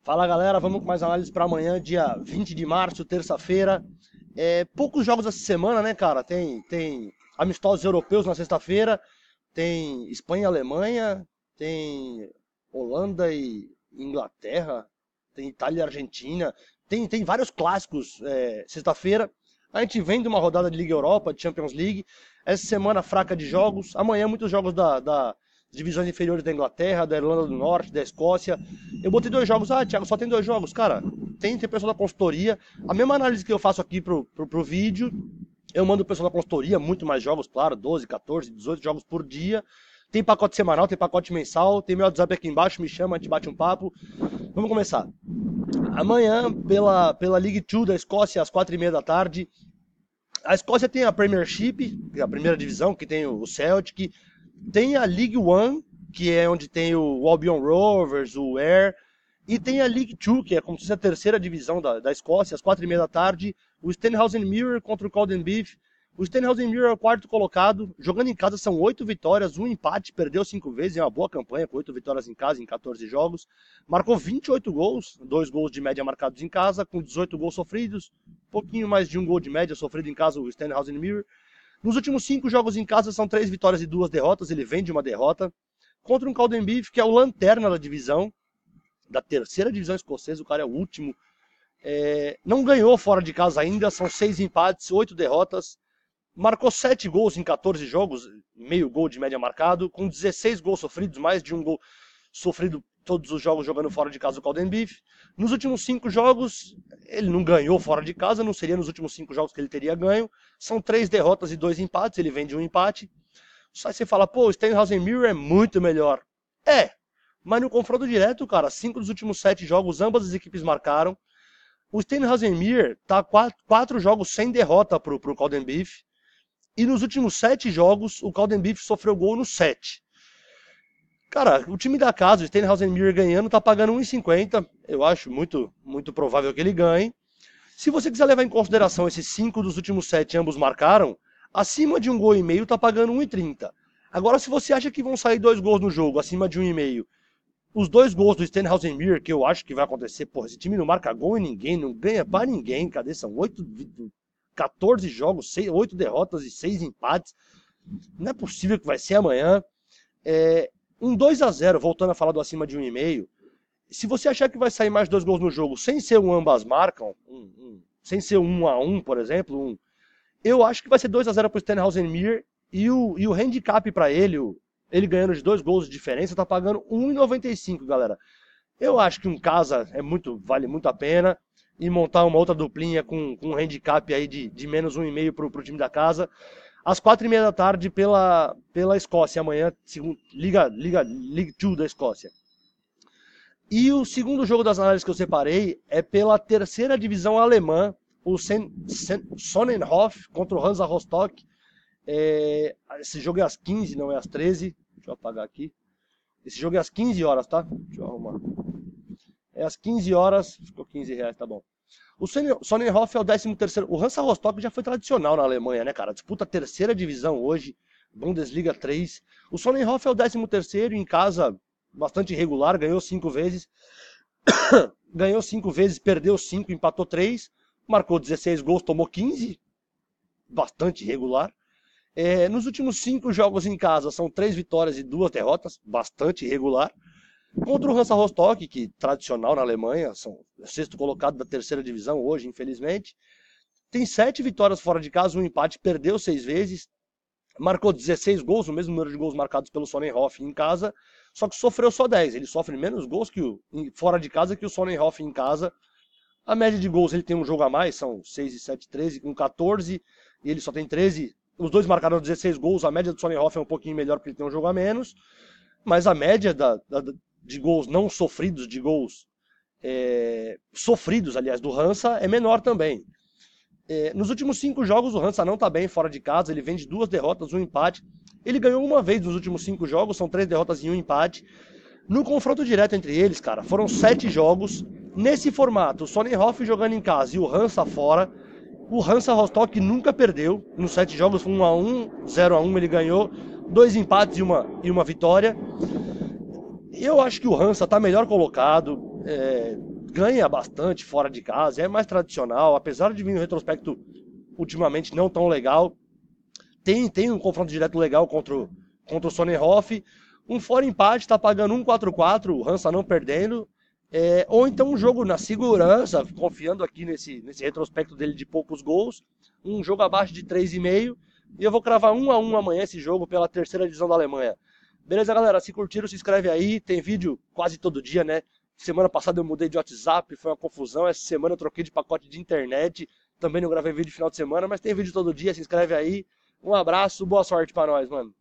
Fala galera, vamos com mais análise para amanhã, dia 20 de março, terça-feira. Poucos jogos essa semana, né, cara? Tem amistosos europeus na sexta-feira, tem Espanha e Alemanha, tem Holanda e Inglaterra, tem Itália e Argentina, tem vários clássicos sexta-feira. A gente vem de uma rodada de Liga Europa, de Champions League. Essa semana fraca de jogos. Amanhã muitos jogos das divisões inferiores da Inglaterra, da Irlanda do Norte, da Escócia. Eu botei dois jogos. Ah, Thiago, só tem dois jogos. Cara, tem pessoal da consultoria. A mesma análise que eu faço aqui pro vídeo, eu mando o pessoal da consultoria, muito mais jogos, claro, 12, 14, 18 jogos por dia. Tem pacote semanal, tem pacote mensal, tem meu WhatsApp aqui embaixo, me chama, a gente bate um papo. Vamos começar. Amanhã, pela League 2 da Escócia, às 4h30 da tarde. A Escócia tem a Premiership, a primeira divisão, que tem o Celtic. Tem a League One, que é onde tem o Albion Rovers, o Ayr. E tem a League 2, que é como se fosse a terceira divisão da Escócia, às 4h30 da tarde. O Stenhousen Mirror contra o Cowdenbeath. O Stenhousen Mirror é o quarto colocado. Jogando em casa são 8 vitórias, um empate, perdeu 5 vezes. É uma boa campanha, com 8 vitórias em casa em 14 jogos. Marcou 28 gols, 2 gols de média marcados em casa, com 18 gols sofridos. Um pouquinho mais de um gol de média sofrido em casa, o Stenhousen Mirror. Nos últimos 5 jogos em casa são 3 vitórias e 2 derrotas. Ele vem de uma derrota. Contra um Cowdenbeath, que é o lanterna da divisão, da terceira divisão escocesa. O cara é o último. Não ganhou fora de casa ainda. São 6 empates, 8 derrotas. Marcou 7 gols em 14 jogos, meio gol de média marcado, com 16 gols sofridos, mais de um gol sofrido todos os jogos jogando fora de casa o Cowdenbeath. Nos últimos 5 jogos, ele não ganhou fora de casa, não seria nos últimos 5 jogos que ele teria ganho. São 3 derrotas e 2 empates, ele vem de um empate. Só você fala, pô, o Stenhousen Mirror é muito melhor. Mas no confronto direto, cara, 5 dos últimos 7 jogos, ambas as equipes marcaram. O Stenhousen Mirror tá 4 jogos sem derrota pro Cowdenbeath. E nos últimos 7 jogos, o Cowdenbeath sofreu gol no 7. Cara, o time da casa, o Stenhousen Mirror ganhando, tá pagando 1,50. Eu acho muito provável que ele ganhe. Se você quiser levar em consideração esses 5 dos últimos 7, ambos marcaram, acima de 1,5 tá pagando 1,30. Agora, se você acha que vão sair 2 gols no jogo, acima de 1,5, os 2 gols do Stenhousen Mirror, que eu acho que vai acontecer, porra, esse time não marca gol em ninguém, não ganha pra ninguém, cadê? São 14 jogos, 8 derrotas e 6 empates. Não é possível que vai ser amanhã. Um 2-0, voltando a falar do acima de 1,5. Se você achar que vai sair mais 2 gols no jogo, sem ser um ambas marcam, sem ser um 1-1, por exemplo, eu acho que vai ser 2-0 pro Stenhousen Mirror. E o handicap para ele ganhando de 2 gols de diferença, tá pagando 1,95, galera. Eu acho que um casa vale muito a pena. E montar uma outra duplinha com um handicap aí de menos 1,5 pro time da casa. Às 4h30 da tarde pela Escócia, amanhã, League 2 da Escócia. E o segundo jogo das análises que eu separei é pela terceira divisão alemã, o Sonnenhof contra o Hansa Rostock. Esse jogo é às 15, não é às 13. Deixa eu apagar aqui. Esse jogo é às 15 horas, tá? Deixa eu arrumar. É às 15 horas, ficou R$15, tá bom. O Sonnenhof é o 13º. O Hansa Rostock já foi tradicional na Alemanha, né, cara? Disputa a terceira divisão hoje, Bundesliga 3. O Sonnenhof é o 13º, em casa bastante irregular, ganhou 5 vezes. Ganhou 5 vezes, perdeu 5, empatou 3. Marcou 16 gols, tomou 15. Bastante irregular. Nos últimos 5 jogos em casa, são 3 vitórias e 2 derrotas, bastante irregular. Contra o Hansa Rostock, que tradicional na Alemanha, são o 6º colocado da terceira divisão hoje, infelizmente. Tem 7 vitórias fora de casa, um empate, perdeu 6 vezes. Marcou 16 gols, o mesmo número de gols marcados pelo Sonnenhof em casa, só que sofreu só 10. Ele sofre menos gols fora de casa que o Sonnenhof em casa. A média de gols ele tem um jogo a mais, são 6 e 7, 13, com 14, e ele só tem 13. Os dois marcaram 16 gols, a média do Sonnenhof é um pouquinho melhor porque ele tem um jogo a menos, mas a média de gols não sofridos, de gols sofridos, aliás, do Hansa é menor também. Nos últimos 5 jogos o Hansa não está bem fora de casa, ele vem de 2 derrotas, 1 empate. Ele ganhou uma vez nos últimos 5 jogos, são 3 derrotas e 1 empate. No confronto direto entre eles, cara, foram 7 jogos. Nesse formato, o Sonnenhof jogando em casa e o Hansa fora. O Hansa Rostock nunca perdeu. Nos 7 jogos foi 1-1, 0-1 ele ganhou. 2 empates e uma vitória. Eu acho que o Hansa está melhor colocado. ganha bastante fora de casa, é mais tradicional, apesar de vir um retrospecto ultimamente não tão legal. Tem um confronto direto legal contra o Sonnenhof. Um fora empate, tá pagando 1,44, o Hansa não perdendo. Ou então um jogo na segurança, confiando aqui nesse retrospecto dele de poucos gols. Um jogo abaixo de 3,5. E eu vou cravar 1-1 amanhã esse jogo pela terceira divisão da Alemanha. Beleza, galera? Se curtiram, se inscreve aí. Tem vídeo quase todo dia, né? Semana passada eu mudei de WhatsApp, foi uma confusão. Essa semana eu troquei de pacote de internet. Também não gravei vídeo no final de semana, mas tem vídeo todo dia. Se inscreve aí. Um abraço, boa sorte pra nós, mano.